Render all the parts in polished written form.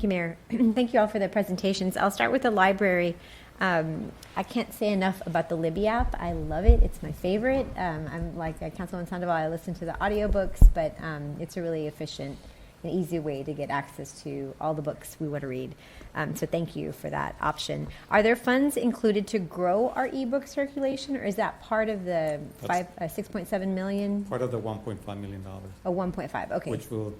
Thank you, Mayor. Thank you all for the presentations. I'll start with the library. I can't say enough about the Libby app. I love it. It's my favorite. I'm like Councilwoman Sandoval. I listen to the audiobooks, but it's a really efficient and easy way to get access to all the books we want to read. So thank you for that option. Are there funds included to grow our ebook circulation, or is that part of the 6.7 million? Part of the $1.5 million. Oh, 1.5. Okay. Which will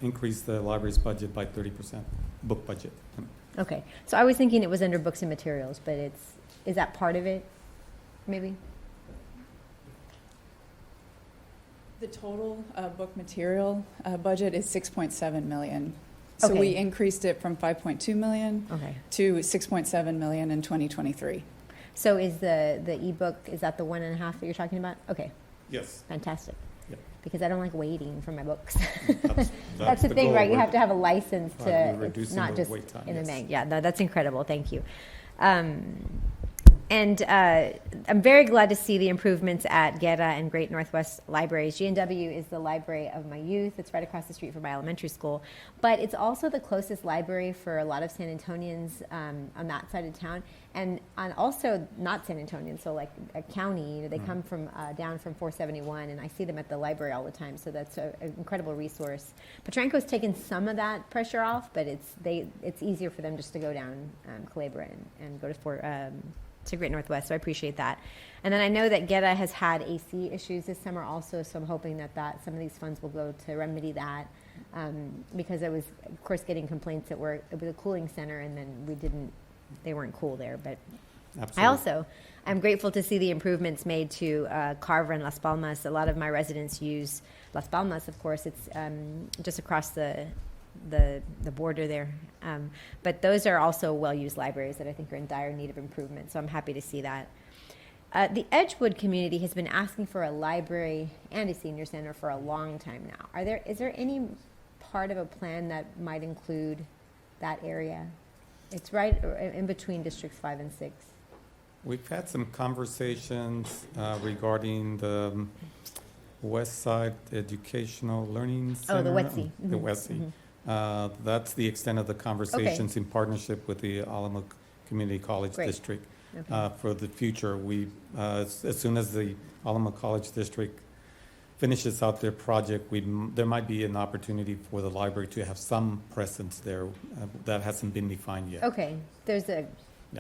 increase the library's budget by 30%, book budget. Okay. So I was thinking it was under books and materials, but is that part of it, maybe? The total book material budget is 6.7 million. So Okay. we increased it from 5.2 million Okay. to 6.7 million in 2023. So is the ebook, is that the 1.5 that you're talking about? Okay. Yes. Fantastic. Yep. Because I don't like waiting for my books. That's That's the thing, goal. right? You have to have a license Right, to, we're it's reducing not the just wait time, in the yes. bank. Yeah, no, that's incredible. Thank you. And I'm very glad to see the improvements at Guerra and Great Northwest Libraries. G&W is the library of my youth. It's right across the street from my elementary school. But it's also the closest library for a lot of San Antonians on that side of town. And also not San Antonians, so like a county. They come from down from 471, and I see them at the library all the time. So that's an incredible resource. Petranco's taken some of that pressure off, but it's easier for them just to go down Culebra and go to Great Northwest, so I appreciate that. And then I know that Guerra has had AC issues this summer also, so I'm hoping that some of these funds will go to remedy that, because I was, of course, getting complaints that it was a cooling center, and then they weren't cool there. But Absolutely. I'm grateful to see the improvements made to Carver and Las Palmas. A lot of my residents use Las Palmas, of course. It's just across the border there. But those are also well-used libraries that I think are in dire need of improvement, so I'm happy to see that. The Edgewood community has been asking for a library and a senior center for a long time now. Is there any part of a plan that might include that area? It's right in between Districts 5 and 6. We've had some conversations regarding the West Side Educational Learning Center. Oh, the WETC. The WETC. That's the extent of the conversations in partnership with the Alamo Community College Great. District. Okay. For the future, as soon as the Alamo College District finishes out their project, there might be an opportunity for the library to have some presence there that hasn't been defined yet. Okay, there's a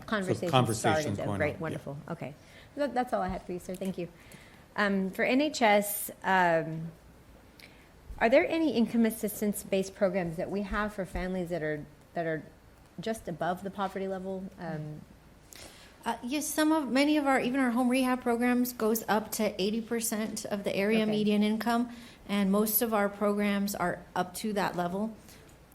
conversation conversations started. going Great, on, wonderful. Yeah. Okay, that's all I had for you, sir. Thank you. For NHS, are there any income assistance-based programs that we have for families that are just above the poverty level? Yes, many of even our home rehab programs goes up to 80% of the area Okay. median income, and most of our programs are up to that level.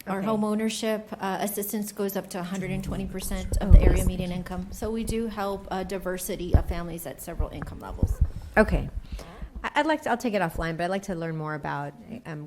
Our Okay. home ownership assistance goes up to 120% of the area median income. So we do help a diversity of families at several income levels. Okay. I'll take it offline, but I'd like to learn more about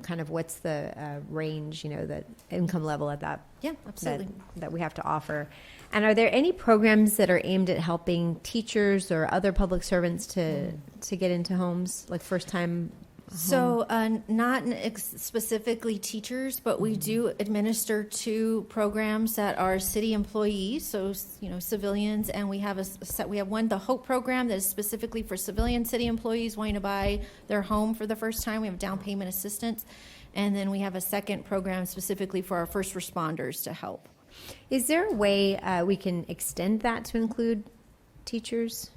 kind of what's the range, the income level at that. Yeah, absolutely. That we have to offer. And are there any programs that are aimed at helping teachers or other public servants to get into homes, like first-time home? So not specifically teachers, but we do administer 2 programs that are city employees, so civilians, and we have one, the HOPE program, that is specifically for civilian city employees wanting to buy their home for the first time. We have down payment assistance, and then we have a second program specifically for our first responders to help. Is there a way we can extend that to include teachers?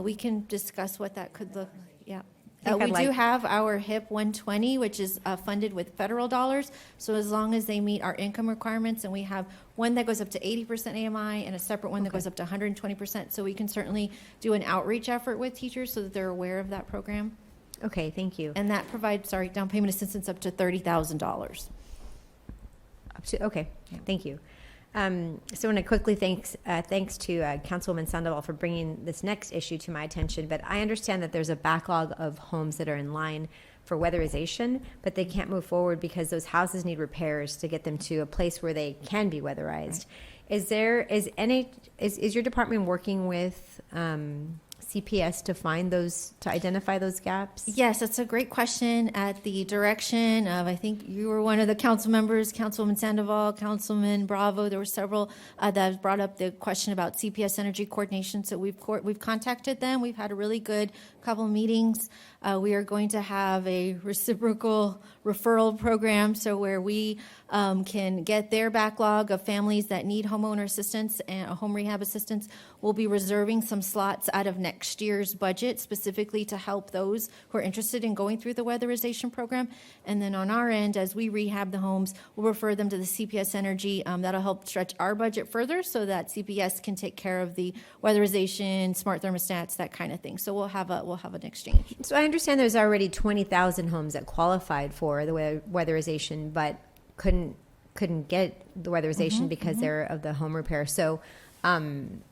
We can discuss what that could look. Yeah. I think We I'd do like- have our HIP 120, which is funded with federal dollars. So as long as they meet our income requirements, and we have one that goes up to 80% AMI and a separate one that goes up to 120%. So we can certainly do an outreach effort with teachers so that they're aware of that program. Okay, thank you. And that provides, down payment assistance up to $30,000. Okay, thank you. So I want to quickly thanks to Councilwoman Sandoval for bringing this next issue to my attention. But I understand that there's a backlog of homes that are in line for weatherization, but they can't move forward because those houses need repairs to get them to a place where they can be weatherized. Is your department working with CPS to find those, to identify those gaps? Yes, that's a great question. At the direction of, I think you were one of the council members, Councilwoman Sandoval, Councilman Bravo. There were several that brought up the question about CPS energy coordination. So we've contacted them. We've had a really good couple of meetings. We are going to have a reciprocal referral program, so where we can get their backlog of families that need homeowner assistance and home rehab assistance. We'll be reserving some slots out of next year's budget specifically to help those who are interested in going through the weatherization program. And then on our end, as we rehab the homes, we'll refer them to the CPS Energy. That'll help stretch our budget further so that CPS can take care of the weatherization, smart thermostats, that kind of thing. So we'll have an exchange. So I understand there's already 20,000 homes that qualified for the weatherization, but couldn't get the weatherization because they're of the home repair. So, I mean,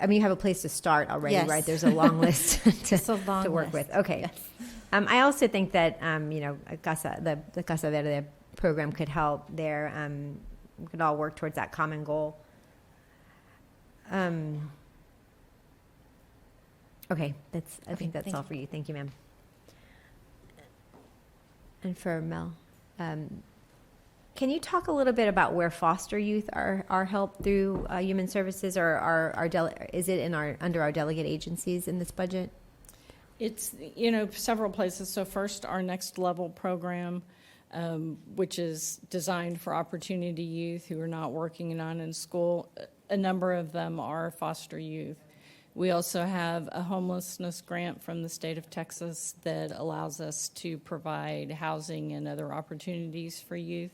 you have a place to start already, Yes. right? There's a long list It's a long to work list. with. Okay. Yes. I also think that, the Casa Verde program could help there. We could all work towards that common goal. Okay, I think that's thank all for you. Thank you, ma'am. And for Mel, can you talk a little bit about where foster youth are helped through Human Services, or is it under our delegate agencies in this budget? It's, several places. So first, our Next Level program, which is designed for opportunity youth who are not working and not in school. A number of them are foster youth. We also have a homelessness grant from the state of Texas that allows us to provide housing and other opportunities for youth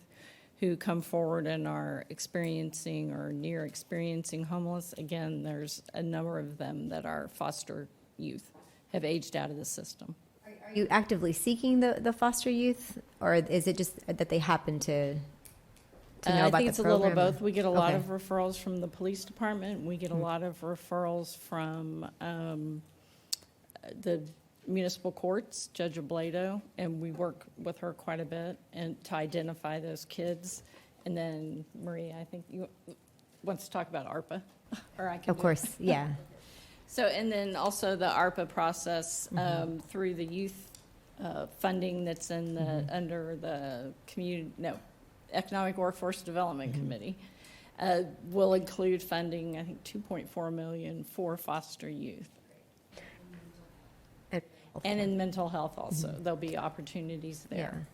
who come forward and are experiencing or near experiencing homeless. Again, there's a number of them that are foster youth, have aged out of the system. Are you actively seeking the foster youth, or is it just that they happen to know I about think the it's a program? little of both. We get a lot Okay. of referrals from the police department. We get a lot of referrals from the municipal courts, Judge Ablato, and we work with her quite a bit and to identify those kids. And then Maria, I think you wants to talk about ARPA, or I can. Of course, yeah. So, and then also the ARPA process through the youth funding that's in the under the Economic Workforce Development Committee will include funding, I think, $2.4 million for foster youth. And in mental health also, there'll be opportunities Yeah, there.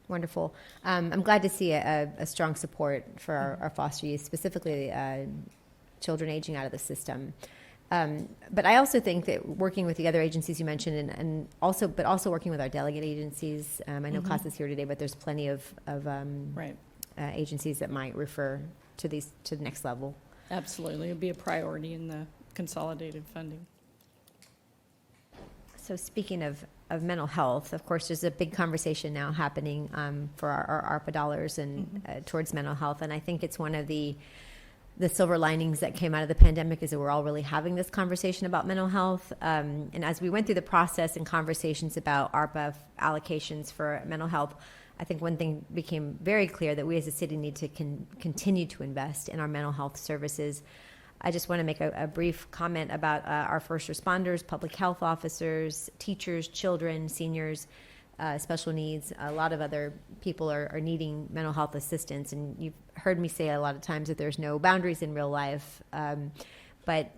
wonderful. I'm glad to see a strong support for our foster youth, specifically children aging out of the system. But I also think that working with the other agencies you mentioned, and also working with our delegate agencies. I know Casa's here today, but there's plenty of Right, agencies that might refer to the next level. absolutely. It'll be a priority in the consolidated funding. So speaking of mental health, of course, there's a big conversation now happening for our ARPA dollars and towards mental health. And I think it's one of the silver linings that came out of the pandemic is that we're all really having this conversation about mental health. And as we went through the process and conversations about ARPA allocations for mental health, I think one thing became very clear, that we as a city need to continue to invest in our mental health services. I just want to make a brief comment about our first responders, public health officers, teachers, children, seniors, special needs. A lot of other people are needing mental health assistance, and you've heard me say a lot of times that there's no boundaries in real life. But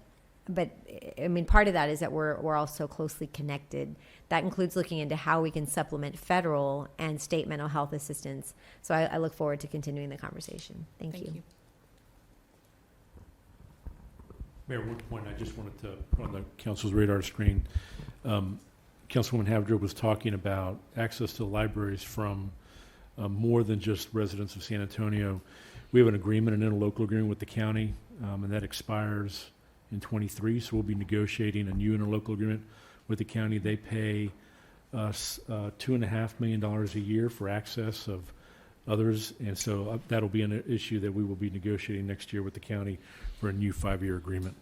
I mean, part of that is that we're all so closely connected. That includes looking into how we can supplement federal and state mental health assistance. So I look forward to continuing the conversation. Thank you. Mayor, one point I just wanted to put on the council's radar screen. Councilwoman Havrda was talking about access to libraries from more than just residents of San Antonio. We have an agreement, an interlocal agreement with the county, and that expires in 23. So we'll be negotiating a new interlocal agreement with the county. They pay us $2.5 million a year for access of others, and so that'll be an issue that we will be negotiating next year with the county for a new 5-year agreement.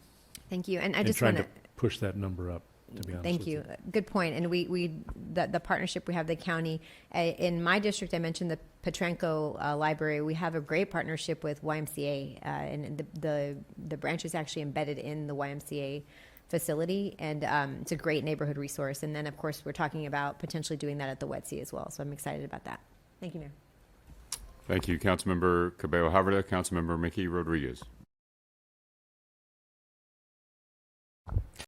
Thank you. And I just trying want to push that number up, to be honest Thank with you. Good point. And the partnership we have with the county, in my district, I mentioned the Petrenko Library. We have a great partnership with YMCA, and the branch is actually embedded in the YMCA facility, and it's a great neighborhood resource. And then, of course, we're talking about potentially doing that at the Wetsy as well. So I'm excited about that. Thank you, Mayor. Thank you, Councilmember Cabello Havrda. Councilmember Mickey Rodriguez.